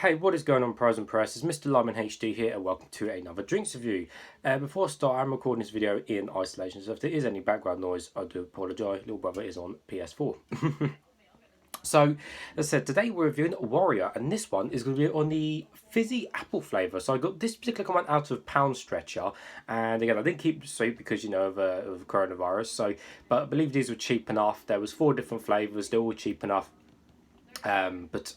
Hey, what is going on, pros and press? It's MrLime in HD here, and welcome to another drinks review. Before I start, I'm recording this video in isolation, so if there is any background noise, I do apologise. Little brother is on PS4. So, as I said, today we're reviewing Warrior, and this one is going to be on the fizzy apple flavour. So I got this particular one out of Pound Stretcher, and again, I didn't keep sweet because, you know, of coronavirus. So, but I believe these were cheap enough. There was 4 different flavours, they're all cheap enough. But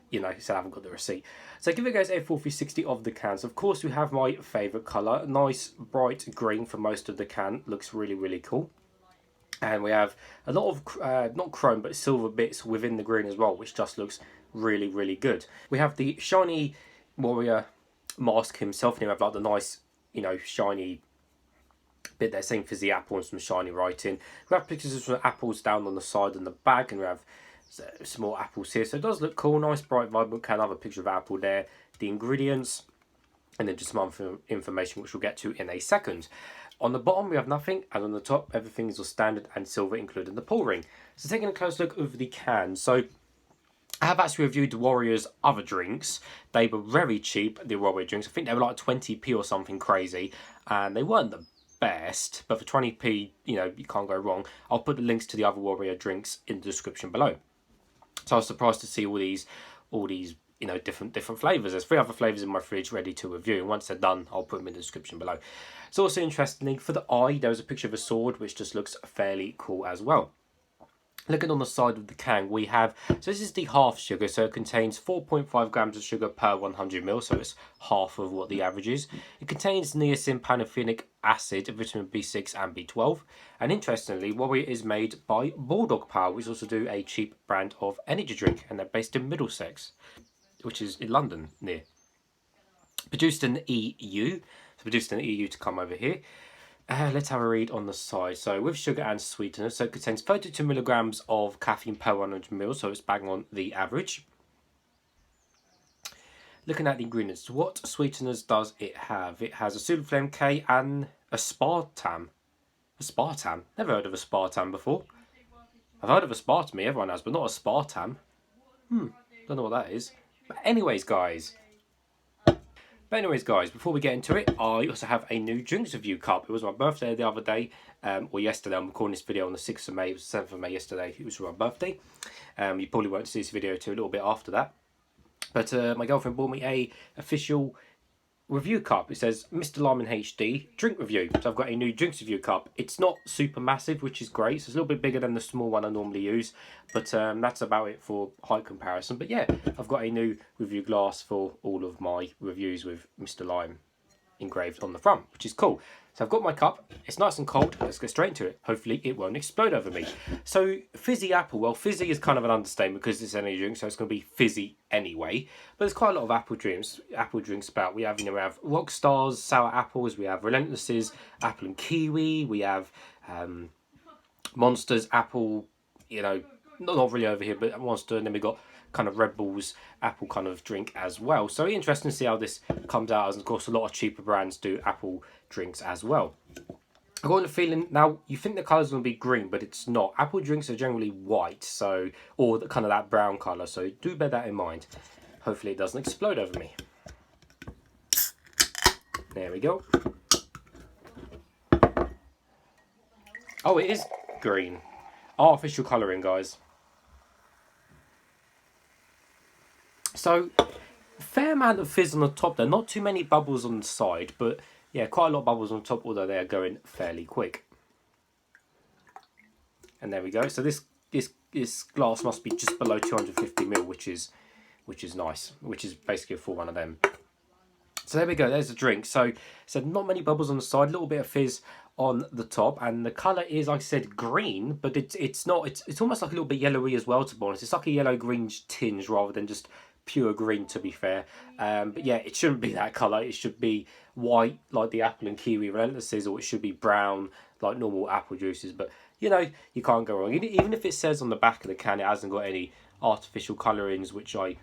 you know, so I haven't got the receipt. So I give it guys a full 360 of the cans. Of course, we have my favourite colour, nice bright green for most of the can. Looks really, really cool. And we have a lot of, not chrome, but silver bits within the green as well, which just looks really, really good. We have the shiny Warrior mask himself, and we have like the nice, you know, shiny bit there, saying fizzy apple and some shiny writing. We have pictures of some apples down on the side and the back, and we have small apples here, so it does look cool. Nice bright vibrant can. Have a picture of apple there, the ingredients, and then just some other information which we'll get to in a second. On the bottom we have nothing, and on the top everything is all standard and silver, including the pull ring. So taking a close look of the can, so I have actually reviewed the Warrior's other drinks. They were very cheap, the Warrior drinks. I think they were like 20p or something crazy, and they weren't the best, but for 20p, you know, you can't go wrong. I'll put the links to the other Warrior drinks in the description below. So I was surprised to see all these, you know, different flavours. There's 3 other flavours in my fridge ready to review, and once they're done, I'll put them in the description below. It's also interesting, for the eye, there was a picture of a sword, which just looks fairly cool as well. Looking on the side of the can, we have, so this is the half sugar, so it contains 4.5 grams of sugar per 100 ml, so it's half of what the average is. It contains niacin, pantothenic acid, vitamin B6 and B12. And interestingly, Warrior is made by Bulldog Power, which also do a cheap brand of energy drink, and they're based in Middlesex, which is in London near. Produced in the EU, so produced in the EU to come over here. Let's have a read on the side. So with sugar and sweeteners, so it contains 32 milligrams of caffeine per 100 ml, so it's bang on the average. Looking at the ingredients, what sweeteners does it have? It has a sulfame K and aspartame. Aspartame? Never heard of aspartame before. I've heard of aspartame, everyone has, but not aspartame. Don't know what that is. But anyways, guys, before we get into it, I also have a new drinks review cup. It was my birthday the other day, or yesterday. I'm recording this video on the 6th of May. It was the 7th of May yesterday. It was my birthday. You probably won't see this video till a little bit after that. But my girlfriend bought me a official review cup. It says MrLime in HD drink review. So I've got a new drinks review cup. It's not super massive, which is great. So it's a little bit bigger than the small one I normally use, but that's about it for height comparison. But yeah, I've got a new review glass for all of my reviews with MrLime engraved on the front, which is cool. So I've got my cup. It's nice and cold. Let's get straight into it. Hopefully it won't explode over me. So fizzy apple. Well, fizzy is kind of an understatement because it's energy drink, so it's going to be fizzy anyway. But there's quite a lot of apple drinks about. We have, you know, we have rock stars, sour apples. We have relentlesses, apple and kiwi. We have monsters, apple. You know, not really over here, but monster. And then we got kind of Red Bull's apple kind of drink as well. So interesting to see how this comes out, as of course a lot of cheaper brands do apple drinks as well. I've got the feeling, now you think the colour's going to be green, but it's not. Apple drinks are generally white, so, or the, kind of that brown colour, so do bear that in mind. Hopefully it doesn't explode over me. There we go. Oh, it is green. Artificial colouring, guys. So, fair amount of fizz on the top there. Not too many bubbles on the side, but yeah, quite a lot of bubbles on the top, although they are going fairly quick. And there we go. So this glass must be just below 250 ml, which is nice. Which is basically a full one of them. So there we go. There's the drink. So not many bubbles on the side, a little bit of fizz on the top, and the colour is, like I said, green, but it's not. It's almost like a little bit yellowy as well. To be honest, it's like a yellow-green tinge rather than just pure green, to be fair. But yeah, it shouldn't be that colour. It should be white like the apple and kiwi relentlesses, or it should be brown like normal apple juices. But you know, you can't go wrong. Even if it says on the back of the can it hasn't got any artificial colourings, which I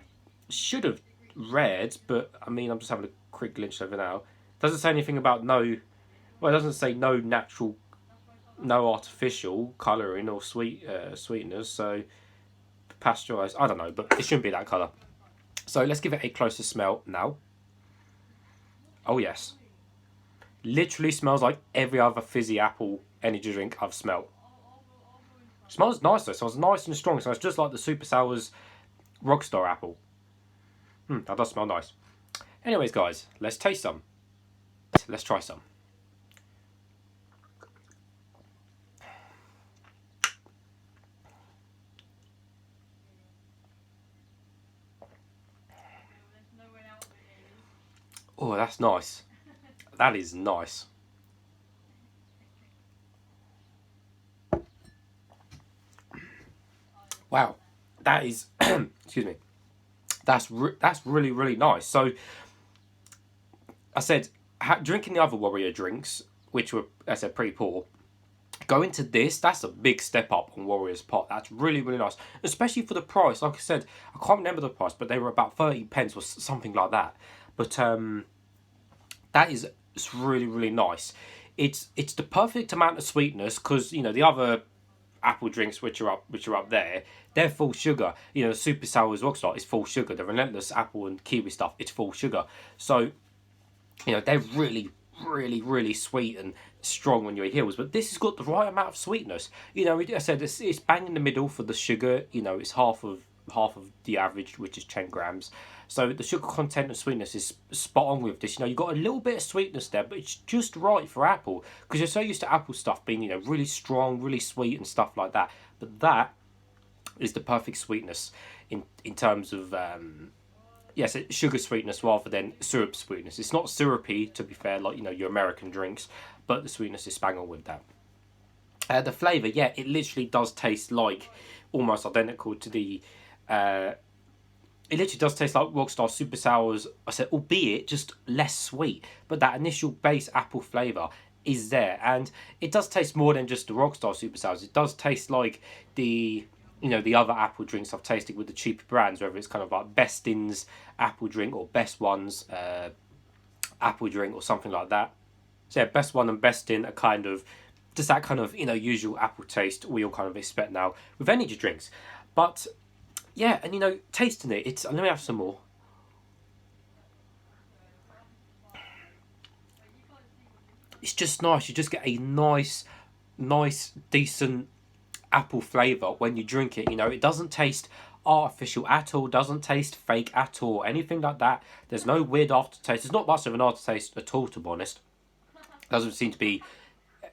should have read, but I mean, I'm just having a quick glitch over now. It doesn't say anything about no, well, it doesn't say no natural, no artificial colouring or sweeteners, so pasteurised, I don't know, but it shouldn't be that colour. So let's give it a closer smell now. Oh yes. Literally smells like every other fizzy apple energy drink I've smelled. Smells nice though, smells nice and strong. Smells just like the Super Sours Rockstar apple. That does smell nice. Anyways guys, let's taste some. Let's try some. Oh, that's nice. That is nice. Wow, that is excuse me. That's really, really nice. So I said drinking the other Warrior drinks, which were, as I said, pretty poor. Going to this, that's a big step up on Warrior's pot. That's really, really nice, especially for the price. Like I said, I can't remember the price, but they were about 30 pence or something like that. But that is, it's really, really nice. It's the perfect amount of sweetness, because you know the other apple drinks which are up there, they're full sugar. You know, the Super Sours Rockstar is full sugar. The Relentless apple and kiwi stuff, it's full sugar. So you know, they're really, really, really sweet and strong on your heels. But this has got the right amount of sweetness. You know, I said it's bang in the middle for the sugar. You know, it's half of the average, which is 10 grams. So the sugar content and sweetness is spot on with this. You know, you've got a little bit of sweetness there, but it's just right for apple, because you're so used to apple stuff being, you know, really strong, really sweet and stuff like that. But that is the perfect sweetness in terms of yes, it's sugar sweetness rather than syrup sweetness. It's not syrupy, to be fair, like, you know, your American drinks, but the sweetness is bang on with that. The flavour, yeah, it literally does taste like almost identical to the it literally does taste like Rockstar Super Sours, I said, albeit just less sweet. But that initial base apple flavour is there. And it does taste more than just the Rockstar Super Sours. It does taste like the, you know, the other apple drinks I've tasted with the cheaper brands, whether it's kind of like Bestin's apple drink or Best One's apple drink or something like that. So yeah, Best One and Bestin are kind of just that kind of, you know, usual apple taste we all kind of expect now with energy drinks. But yeah, and you know, tasting it, it's, let me have some more. It's just nice. You just get a nice, decent apple flavour when you drink it. You know, it doesn't taste artificial at all, doesn't taste fake at all, anything like that. There's no weird aftertaste. There's not much of an aftertaste at all, to be honest. Doesn't seem to be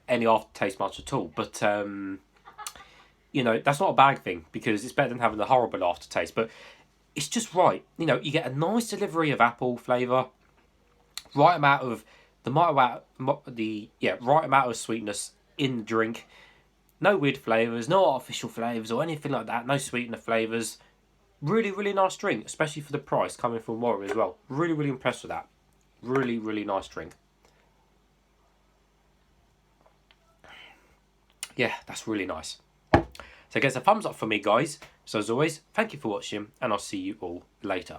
any aftertaste much at all. But you know, that's not a bad thing, because it's better than having a horrible aftertaste. But it's just right. You know, you get a nice delivery of apple flavour, right amount of right amount of sweetness in the drink. No weird flavours, no artificial flavours or anything like that. No sweetener flavours. Really, really nice drink, especially for the price coming from Warrior as well. Really, really impressed with that. Really, really nice drink. Yeah, that's really nice. So I guess a thumbs up for me, guys. So as always, thank you for watching, and I'll see you all later.